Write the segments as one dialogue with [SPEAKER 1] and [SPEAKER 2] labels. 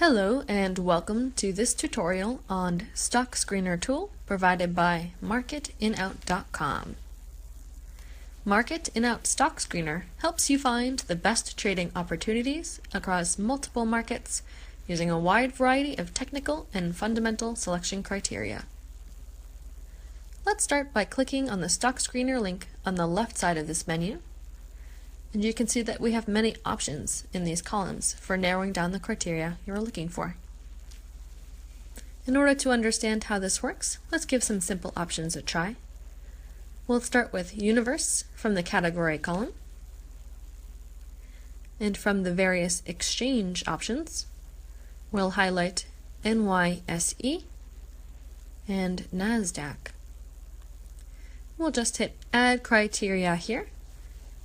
[SPEAKER 1] Hello and welcome to this tutorial on Stock Screener tool provided by marketinout.com. Market-in-out Stock Screener helps you find the best trading opportunities across multiple markets using a wide variety of technical and fundamental selection criteria. Let's start by clicking on the Stock Screener link on the left side of this menu. And you can see that we have many options in these columns for narrowing down the criteria you're looking for. In order to understand how this works, let's give some simple options a try. We'll start with Universe from the Category column. And from the various exchange options, we'll highlight NYSE and NASDAQ. We'll just hit Add Criteria here.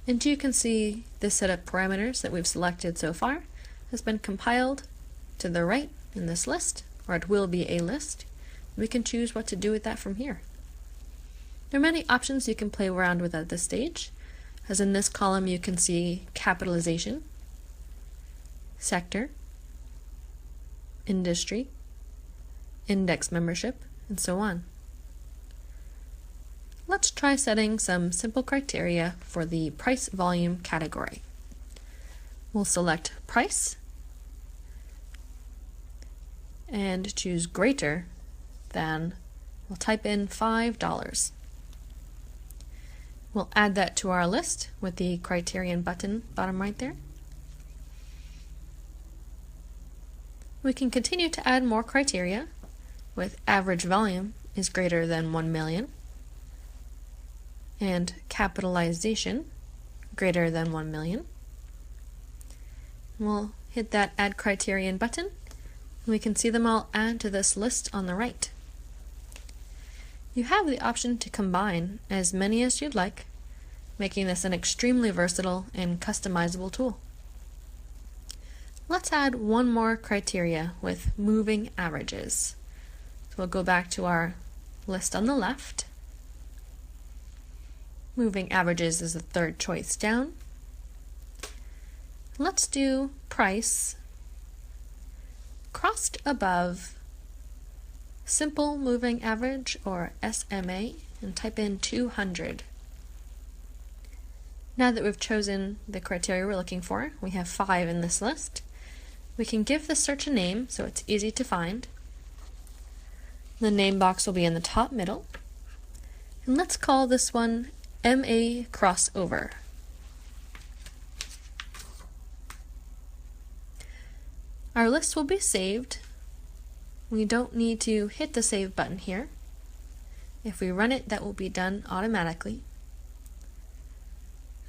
[SPEAKER 1] And you can see the set of parameters that we've selected so far has been compiled to the right in this list, or it will be a list. We can choose what to do with that from here. There are many options you can play around with at this stage, as in this column you can see capitalization, sector, industry, index membership, and so on. Let's try setting some simple criteria for the price volume category. We'll select price and choose greater than, we'll type in $5. We'll add that to our list with the criterion button bottom right there. We can continue to add more criteria with average volume is greater than 1 million. And capitalization greater than 1 million. We'll hit that Add Criterion button, and we can see them all add to this list on the right. You have the option to combine as many as you'd like, making this an extremely versatile and customizable tool. Let's add one more criteria with moving averages. So we'll go back to our list on the left. Moving averages is the third choice down. Let's do price crossed above simple moving average, or SMA, and type in 200. Now that we've chosen the criteria we're looking for, we have 5 in this list. We can give the search a name so it's easy to find. The name box will be in the top middle. And let's call this one MA crossover. Our list will be saved. We don't need to hit the save button here. If we run it, that will be done automatically.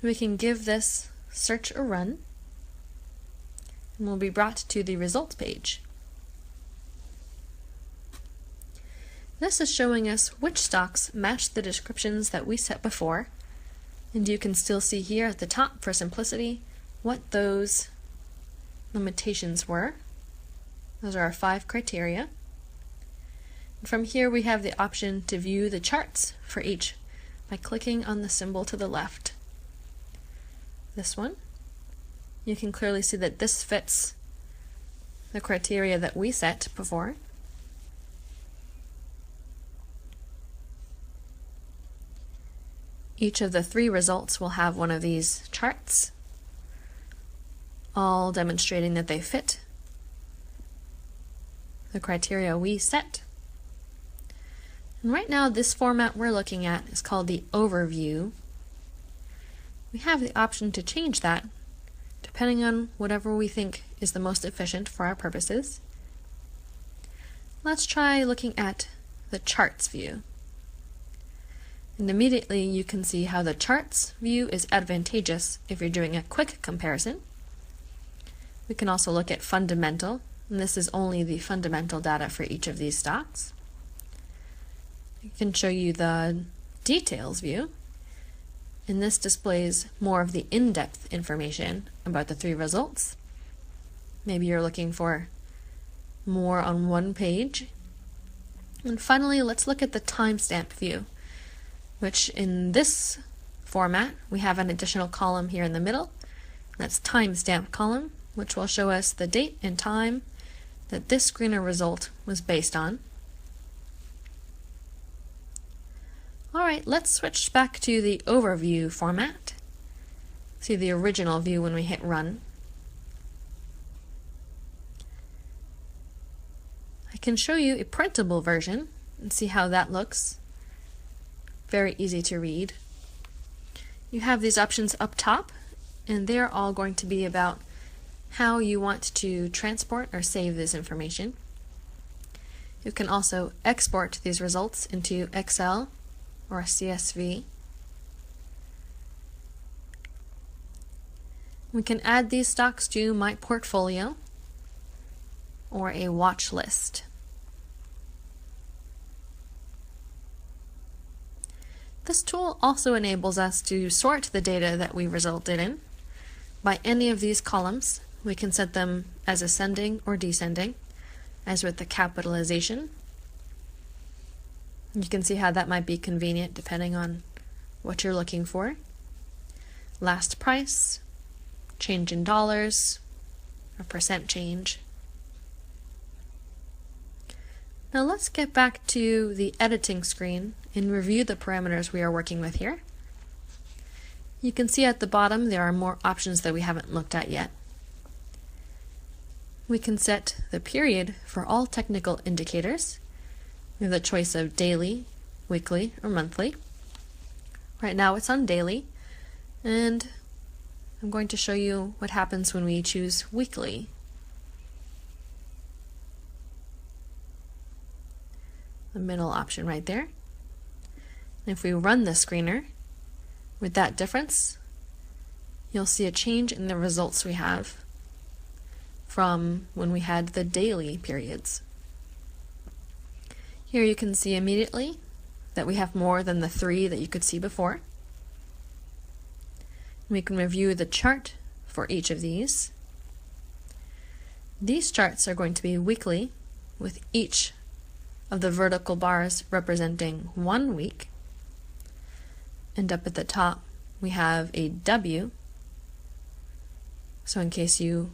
[SPEAKER 1] We can give this search a run, and we'll be brought to the results page. This is showing us which stocks match the descriptions that we set before, and you can still see here at the top, for simplicity, what those limitations were. Those are our 5 criteria. And from here we have the option to view the charts for each by clicking on the symbol to the left. This one, you can clearly see that this fits the criteria that we set before. Each of the 3 results will have one of these charts, all demonstrating that they fit the criteria we set. And right now, this format we're looking at is called the overview. We have the option to change that depending on whatever we think is the most efficient for our purposes. Let's try looking at the charts view. And immediately you can see how the charts view is advantageous if you're doing a quick comparison. We can also look at fundamental, and this is only the fundamental data for each of these stocks. I can show you the details view, and this displays more of the in-depth information about the 3 results. Maybe you're looking for more on one page. And finally, let's look at the timestamp view, which in this format, we have an additional column here in the middle. That's timestamp column, which will show us the date and time that this screener result was based on. Alright, let's switch back to the overview format. See the original view when we hit run. I can show you a printable version and see how that looks. Very easy to read. You have these options up top, and they're all going to be about how you want to transport or save this information. You can also export these results into Excel or a CSV. We can add these stocks to my portfolio or a watch list. This tool also enables us to sort the data that we resulted in by any of these columns. We can set them as ascending or descending, as with the capitalization. You can see how that might be convenient depending on what you're looking for. Last price, change in dollars, or percent change. Now let's get back to the editing screen and review the parameters we are working with here. You can see at the bottom there are more options that we haven't looked at yet. We can set the period for all technical indicators. We have the choice of daily, weekly, or monthly. Right now it's on daily, and I'm going to show you what happens when we choose weekly. The middle option right there. And if we run the screener with that difference, you'll see a change in the results we have from when we had the daily periods. Here you can see immediately that we have more than the 3 that you could see before. We can review the chart for each of these. These charts are going to be weekly, with each of the vertical bars representing 1 week. And up at the top we have a W. So in case you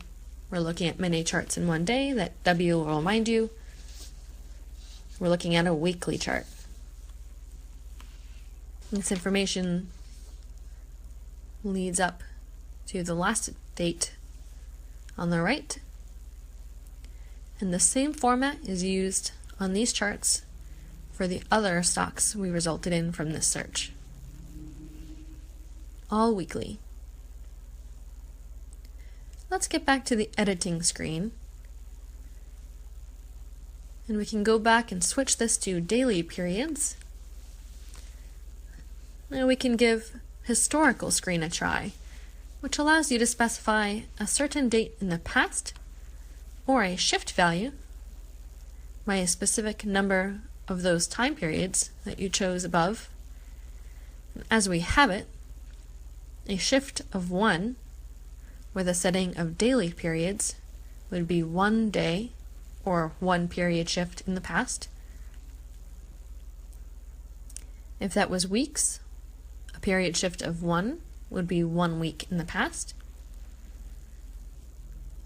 [SPEAKER 1] were looking at many charts in one day, that W will remind you we're looking at a weekly chart. This information leads up to the last date on the right, and the same format is used on these charts for the other stocks we resulted in from this search. All weekly. Let's get back to the editing screen, and we can go back and switch this to daily periods. Now we can give historical screen a try, which allows you to specify a certain date in the past or a shift value by a specific number of those time periods that you chose above. As we have it, a shift of 1 with a setting of daily periods would be 1 day or 1 period shift in the past. If that was weeks, a period shift of 1 would be 1 week in the past.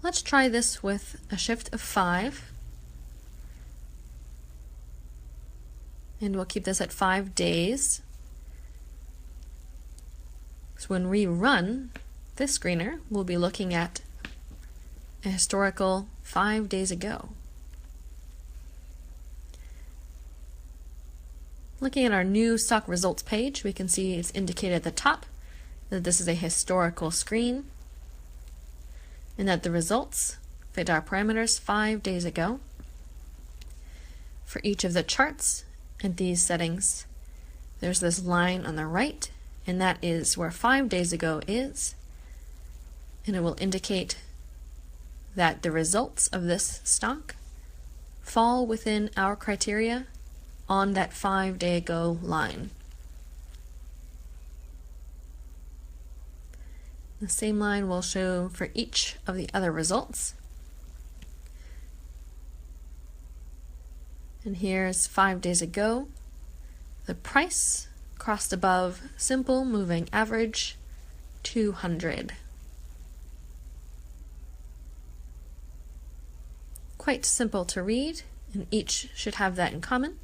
[SPEAKER 1] Let's try this with a shift of 5. And we'll keep this at 5 days. So when we run this screener, we'll be looking at a historical 5 days ago. Looking at our new stock results page, we can see it's indicated at the top that this is a historical screen and that the results fit our parameters 5 days ago. For each of the charts and these settings, there's this line on the right, and that is where 5 days ago is, and it will indicate that the results of this stock fall within our criteria on that 5 day ago line. The same line will show for each of the other results. And here's 5 days ago. The price crossed above simple moving average 200. quite simple to read, and each should have that in common.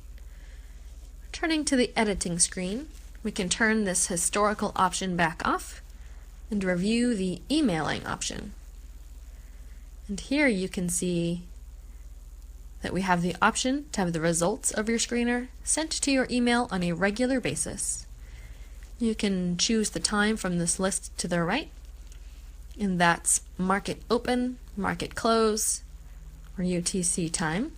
[SPEAKER 1] Turning to the editing screen, we can turn this historical option back off and review the emailing option. And here you can see that we have the option to have the results of your screener sent to your email on a regular basis. You can choose the time from this list to the right, and that's market open, market close, or UTC time.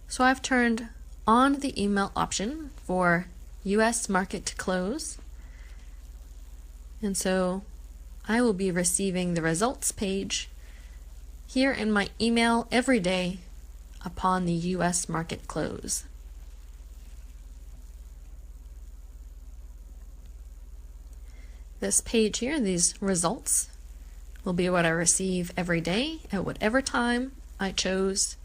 [SPEAKER 1] So I've turned on the email option for US market close, and so I will be receiving the results page here in my email every day upon the US market close. This page here, these results, will be what I receive every day at whatever time I chose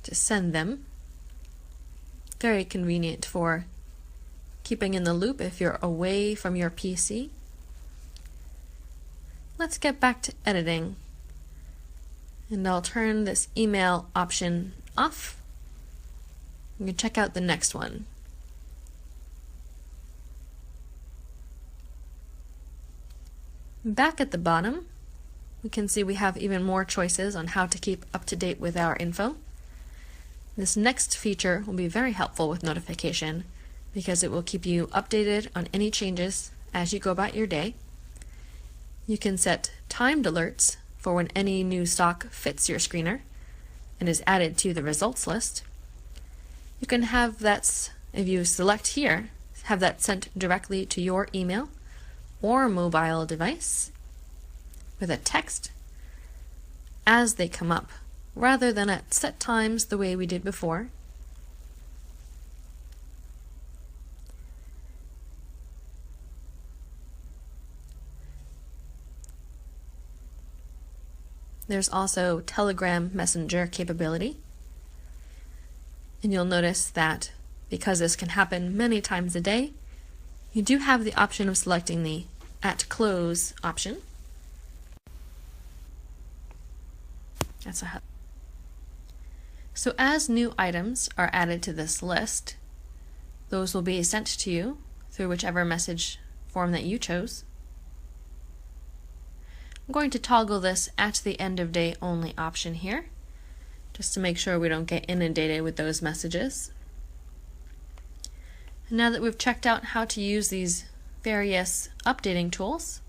[SPEAKER 1] to send them. Very convenient for keeping in the loop if you're away from your PC. Let's get back to editing, and I'll turn this email option off. You can check out the next one. Back at the bottom, we can see we have even more choices on how to keep up to date with our info. This next feature will be very helpful with notification because it will keep you updated on any changes as you go about your day. You can set timed alerts for when any new stock fits your screener and is added to the results list. You can have that, if you select here, have that sent directly to your email or mobile device with a text as they come up, rather than at set times the way we did before. There's also Telegram Messenger capability, and you'll notice that because this can happen many times a day, you do have the option of selecting the at close option. So as new items are added to this list, those will be sent to you through whichever message form that you chose. I'm going to toggle this at the end of day only option here, just to make sure we don't get inundated with those messages. And now that we've checked out how to use these various updating tools,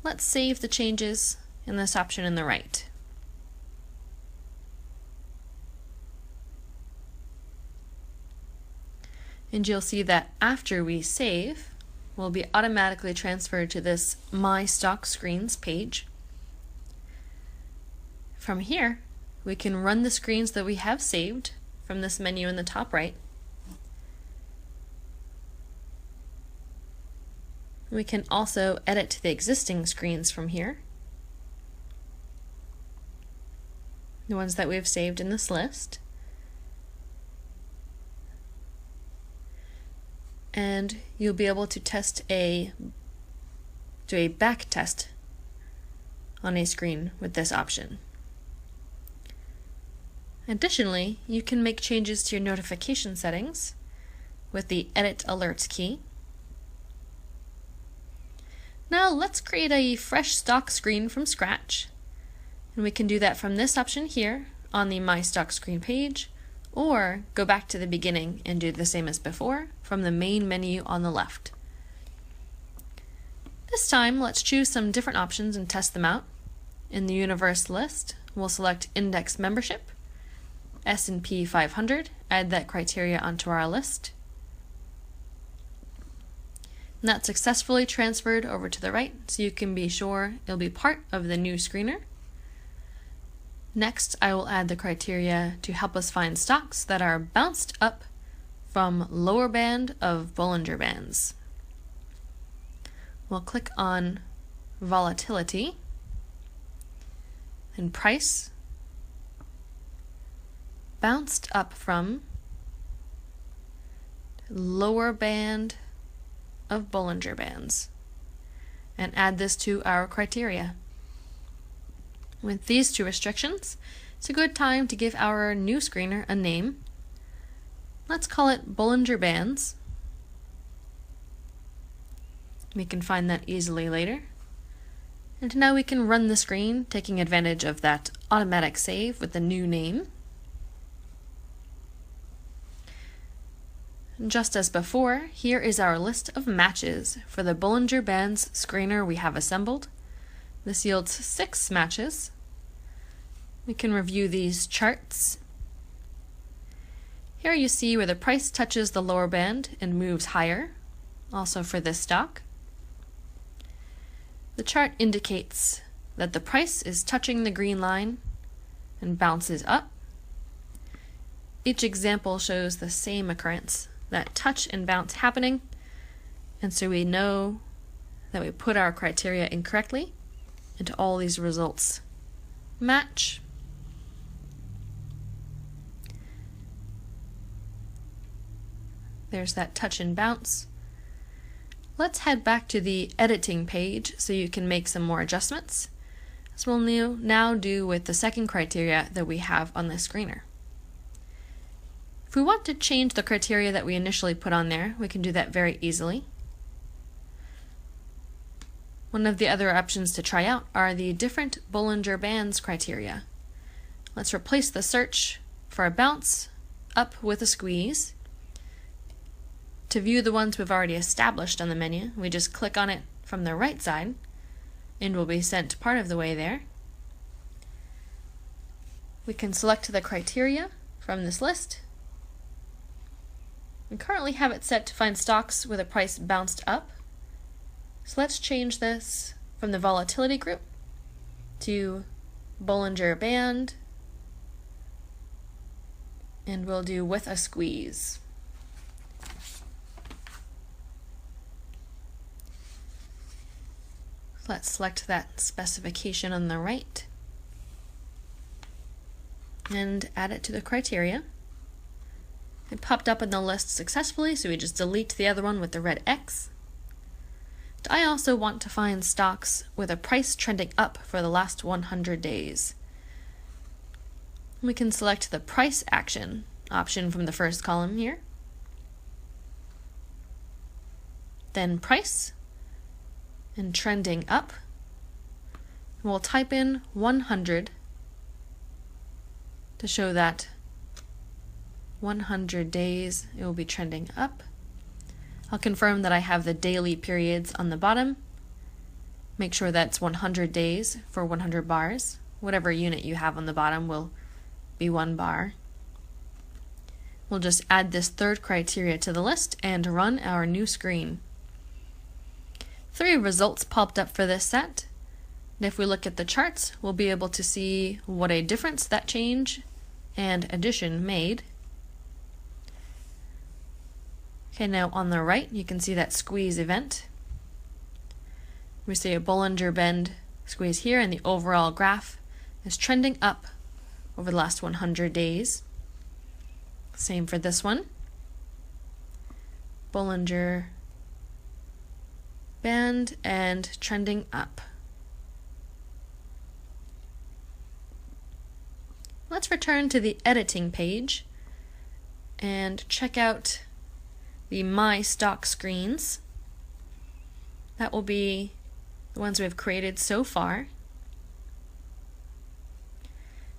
[SPEAKER 1] let's save the changes in this option in the right. And you'll see that after we save, we'll be automatically transferred to this My Stock Screens page. From here, we can run the screens that we have saved from this menu in the top right. We can also edit the existing screens from here, the ones that we've saved in this list. And you'll be able to do a back test on a screen with this option. Additionally, you can make changes to your notification settings with the Edit Alerts key. Now let's create a fresh stock screen from scratch, and we can do that from this option here on the My Stock Screen page, or go back to the beginning and do the same as before from the main menu on the left. This time, let's choose some different options and test them out. In the Universe list, we'll select Index Membership, S&P 500, add that criteria onto our list. And that's successfully transferred over to the right, so you can be sure it'll be part of the new screener. Next, I will add the criteria to help us find stocks that are bounced up from lower band of Bollinger Bands. We'll click on Volatility, and Price, bounced up from lower band of Bollinger Bands, and add this to our criteria. With these two restrictions, it's a good time to give our new screener a name. Let's call it Bollinger Bands. We can find that easily later. And now we can run the screen, taking advantage of that automatic save with the new name. Just as before, here is our list of matches for the Bollinger Bands screener we have assembled. This yields 6 matches. We can review these charts. Here you see where the price touches the lower band and moves higher, also for this stock. The chart indicates that the price is touching the green line and bounces up. Each example shows the same occurrence, that touch and bounce happening, and so we know that we put our criteria incorrectly, and all these results match. There's that touch and bounce. Let's head back to the editing page so you can make some more adjustments, as we'll now do with the second criteria that we have on the screener. If we want to change the criteria that we initially put on there, we can do that very easily. One of the other options to try out are the different Bollinger Bands criteria. Let's replace the search for a bounce up with a squeeze. To view the ones we've already established on the menu, we just click on it from the right side and we'll be sent part of the way there. We can select the criteria from this list. We currently have it set to find stocks with a price bounced up. So let's change this from the volatility group to Bollinger Band, and we'll do with a squeeze. Let's select that specification on the right and add it to the criteria. It popped up in the list successfully, so we just delete the other one with the red X. I also want to find stocks with a price trending up for the last 100 days. We can select the price action option from the first column here. Then price and trending up. We'll type in 100 to show that 100 days it will be trending up. I'll confirm that I have the daily periods on the bottom. Make sure that's 100 days for 100 bars. Whatever unit you have on the bottom will be 1 bar. We'll just add this third criteria to the list and run our new screen. 3 results popped up for this set. And if we look at the charts, we'll be able to see what a difference that change and addition made. Okay, now on the right, you can see that squeeze event. We see a Bollinger Band squeeze here, and the overall graph is trending up over the last 100 days. Same for this one. Bollinger Band and trending up. Let's return to the editing page and check out the MIO Stock Screens. That will be the ones we've created so far.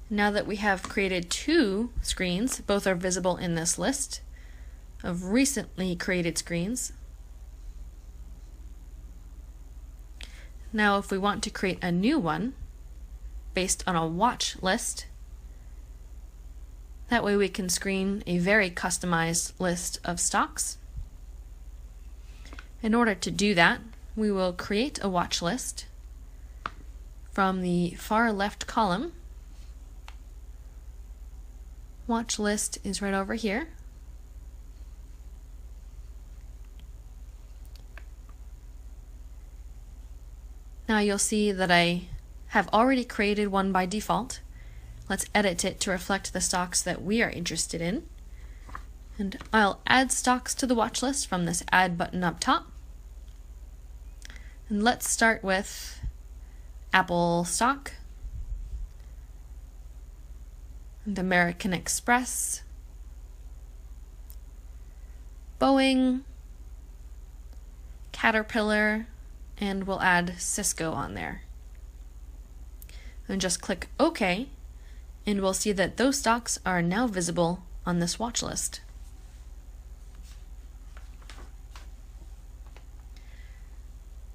[SPEAKER 1] Now that we have created 2 screens, both are visible in this list of recently created screens. Now if we want to create a new one based on a watch list, that way we can screen a very customized list of stocks. In order to do that, we will create a watch list from the far left column. Watch list is right over here. Now you'll see that I have already created one by default. Let's edit it to reflect the stocks that we are interested in. And I'll add stocks to the watch list from this Add button up top. And let's start with Apple stock. and American Express, Boeing, Caterpillar, and we'll add Cisco on there. And just click OK, and we'll see that those stocks are now visible on this watch list.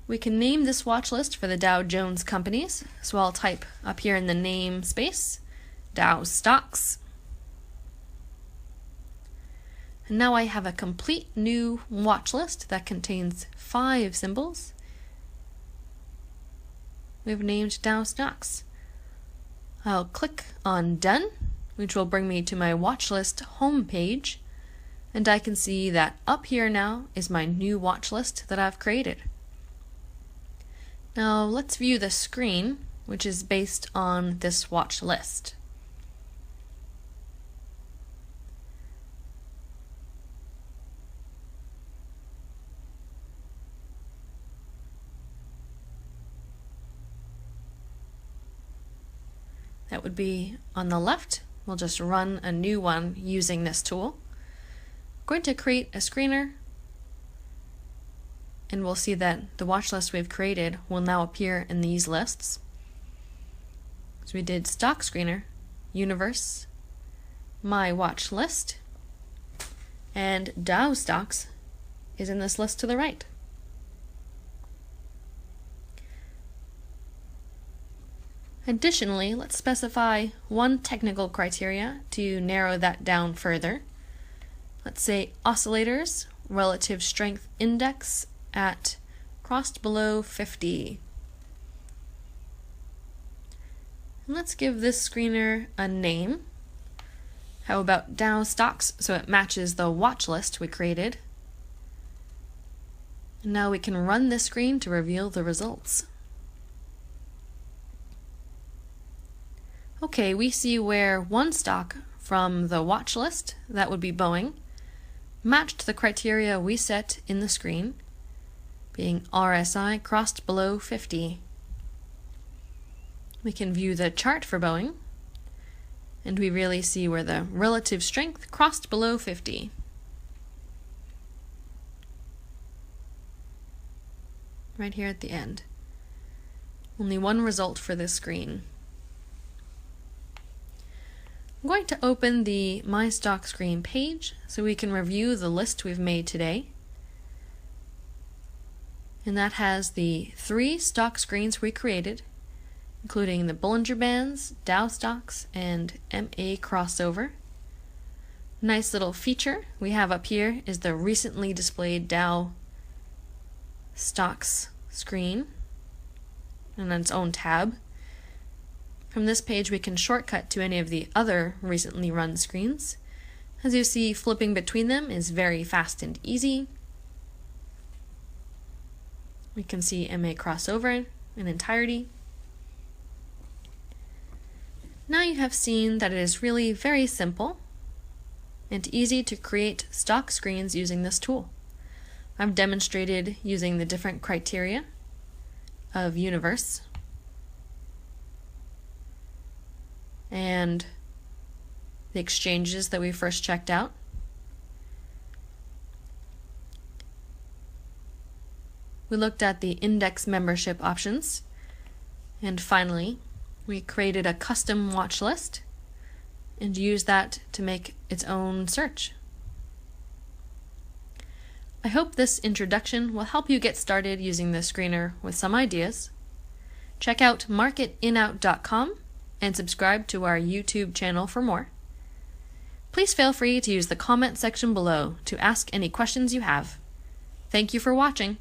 [SPEAKER 1] We can name this watch list for the Dow Jones companies, so I'll type up here in the name space, Dow Stocks. And now I have a complete new watch list that contains 5 symbols. We've named Dow Stocks. I'll click on Done, which will bring me to my watch list home page, and I can see that up here now is my new watch list that I've created. Now let's view the screen, which is based on this watch list. That would be on the left. We'll just run a new one using this tool. I'm going to create a screener, and we'll see that the watch list we've created will now appear in these lists. So we did Stock Screener, Universe, My Watch List, and Dow Stocks is in this list to the right. Additionally, let's specify one technical criteria to narrow that down further. Let's say oscillators, relative strength index at crossed below 50. And let's give this screener a name. How about Dow Stocks, so it matches the watch list we created. And now we can run this screen to reveal the results. Okay, we see where one stock from the watch list, that would be Boeing, matched the criteria we set in the screen, being RSI crossed below 50. We can view the chart for Boeing, and we really see where the relative strength crossed below 50. Right here at the end. Only one result for this screen. I'm going to open the My Stock Screen page so we can review the list we've made today. And that has the 3 stock screens we created, including the Bollinger Bands, Dow Stocks, and MA Crossover. Nice little feature we have up here is the recently displayed Dow Stocks screen and its own tab. From this page we can shortcut to any of the other recently run screens. As you see, flipping between them is very fast and easy. We can see MA Crossover in entirety. Now you have seen that it is really very simple and easy to create stock screens using this tool. I've demonstrated using the different criteria of Universe and the exchanges that we first checked out. We looked at the index membership options, and finally we created a custom watch list and used that to make its own search. I hope this introduction will help you get started using the screener with some ideas. Check out marketinout.com and subscribe to our YouTube channel for more. Please feel free to use the comment section below to ask any questions you have. Thank you for watching.